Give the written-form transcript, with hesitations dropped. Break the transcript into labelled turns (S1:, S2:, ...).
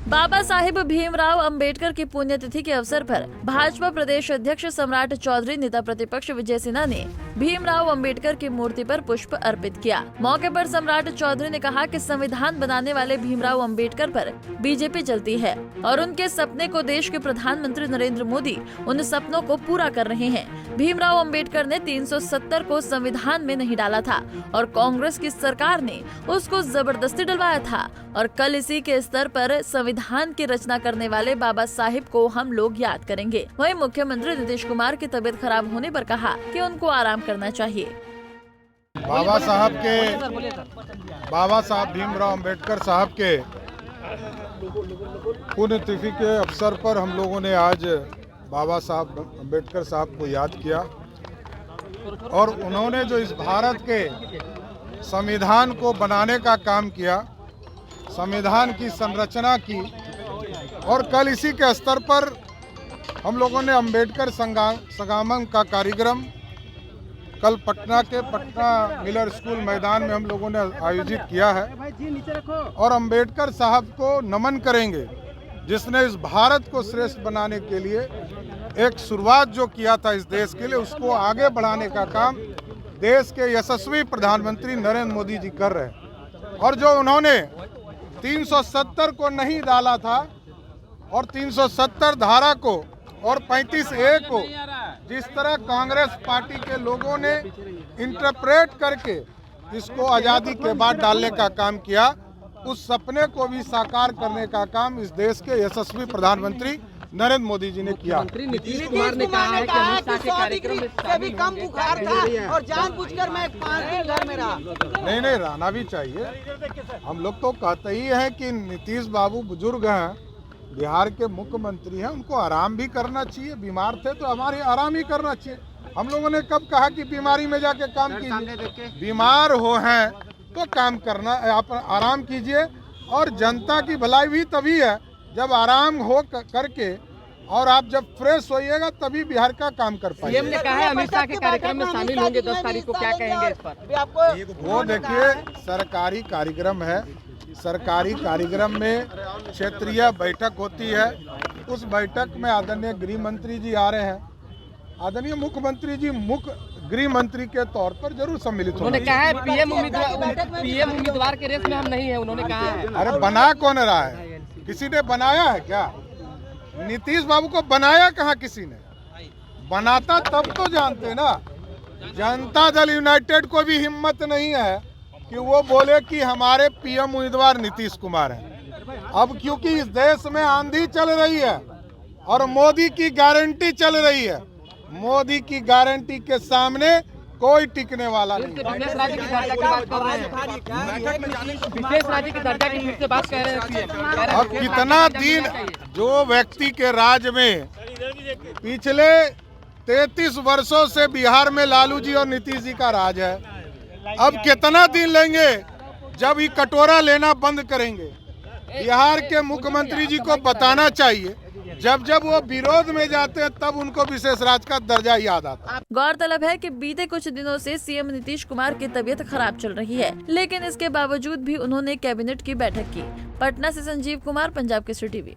S1: बाबा साहिब भीमराव अंबेडकर की पुण्यतिथि के अवसर पर भाजपा प्रदेश अध्यक्ष सम्राट चौधरी, नेता प्रतिपक्ष विजय सिन्हा ने भीमराव अंबेडकर की मूर्ति पर पुष्प अर्पित किया। मौके पर सम्राट चौधरी ने कहा कि संविधान बनाने वाले भीमराव अंबेडकर पर बीजेपी चलती है और उनके सपने को देश के प्रधानमंत्री नरेंद्र मोदी उन सपनों को पूरा कर रहे हैं। भीमराव अंबेडकर ने 370 को संविधान में नहीं डाला था और कांग्रेस की सरकार ने उसको जबरदस्ती डलवाया था और कल इसी के स्तर पर संविधान की रचना करने वाले बाबा साहिब को हम लोग याद करेंगे। वहीं मुख्यमंत्री नीतीश कुमार की तबीयत खराब होने पर कहा कि उनको आराम करना चाहिए।
S2: बाबा साहब भीमराव अंबेडकर साहब के पुण्यतिथि के अवसर पर हम लोगों ने आज बाबा साहब अंबेडकर साहब को याद किया और उन्होंने जो इस भारत के संविधान को बनाने का काम किया, संविधान की संरचना की, और कल इसी के स्तर पर हम लोगों ने अंबेडकर संगमम का कार्यक्रम कल पटना मिलर स्कूल मैदान में हम लोगों ने आयोजित किया है और अंबेडकर साहब को नमन करेंगे जिसने इस भारत को श्रेष्ठ बनाने के लिए एक शुरुआत जो किया था इस देश के लिए, उसको आगे बढ़ाने का काम देश के यशस्वी प्रधानमंत्री नरेंद्र मोदी जी कर रहे हैं। और जो उन्होंने 370 को नहीं डाला था और 370 धारा को और 35A को जिस तरह कांग्रेस पार्टी के लोगों ने इंटरप्रेट करके इसको आज़ादी के बाद डालने का काम किया, उस सपने को भी साकार करने का काम इस देश के यशस्वी प्रधानमंत्री नरेंद्र मोदी जी ने किया।
S3: नीतीश कुमार ने कहा है कि अमित शाह के कार्यक्रम में भी कम बुखार था और जानबूझकर मैं 5 दिन घर में रहा।
S2: नहीं, रहना भी चाहिए। हम लोग तो कहते ही हैं कि नीतीश बाबू बुजुर्ग हैं, बिहार के मुख्यमंत्री हैं, उनको आराम भी करना चाहिए। बीमार थे तो हमारे आराम ही करना चाहिए। हम लोगों ने कब कहा कि बीमारी में जाके काम कीजिए? बीमार हो हैं तो काम करना, आप आराम कीजिए। और जनता की भलाई भी तभी है जब आराम हो करके और आप जब फ्रेश होइएगा तभी बिहार का काम कर पाएंगे।
S3: सीएम ने कहा है अमित शाह के कार्यक्रम में शामिल होंगे 10 तारीख को, क्या कहेंगे इस पर?
S2: वो देखिए, सरकारी कार्यक्रम है, सरकारी कार्यक्रम में क्षेत्रीय बैठक होती है। उस बैठक में आदरणीय गृह मंत्री जी आ रहे हैं, आदरणीय मुख्यमंत्री जी मुख्य गृह मंत्री के तौर पर जरूर सम्मिलित होंगे।
S3: उन्होंने कहा है पीएम उम्मीदवार के रेस में हम नहीं है, उन्होंने कहा है।
S2: अरे बना कौन रहा है? किसी ने बनाया है क्या? नीतीश बाबू को बनाया कहाँ किसी ने? बनाता तब तो जानते ना। जनता दल यूनाइटेड को भी हिम्मत नहीं है कि वो बोले कि हमारे पीएम उम्मीदवार नीतीश कुमार हैं। अब क्योंकि इस देश में आंधी चल रही है और मोदी की गारंटी चल रही है, मोदी की गारंटी के सामने कोई टिकने वाला नहीं।
S3: विशेष राज्य की दर्जा की बात कर रहे हैं, विशेष राज्य की दर्जा की फिर से बात कह रहे हैं।
S2: अब कितना दिन जो व्यक्ति के राज में पिछले 33 वर्षों से बिहार में लालू जी और नीतीश जी का राज है, अब कितना दिन लेंगे जब ये कटोरा लेना बंद करेंगे? बिहार के मुख्यमंत्री जी को बताना चाहिए, जब वो विरोध में जाते हैं तब उनको विशेष राज्य का दर्जा याद आता है।
S1: गौरतलब है कि बीते कुछ दिनों से सीएम नीतीश कुमार की तबीयत खराब चल रही है, लेकिन इसके बावजूद भी उन्होंने कैबिनेट की बैठक की। पटना से संजीव कुमार, पंजाब केसरी टीवी।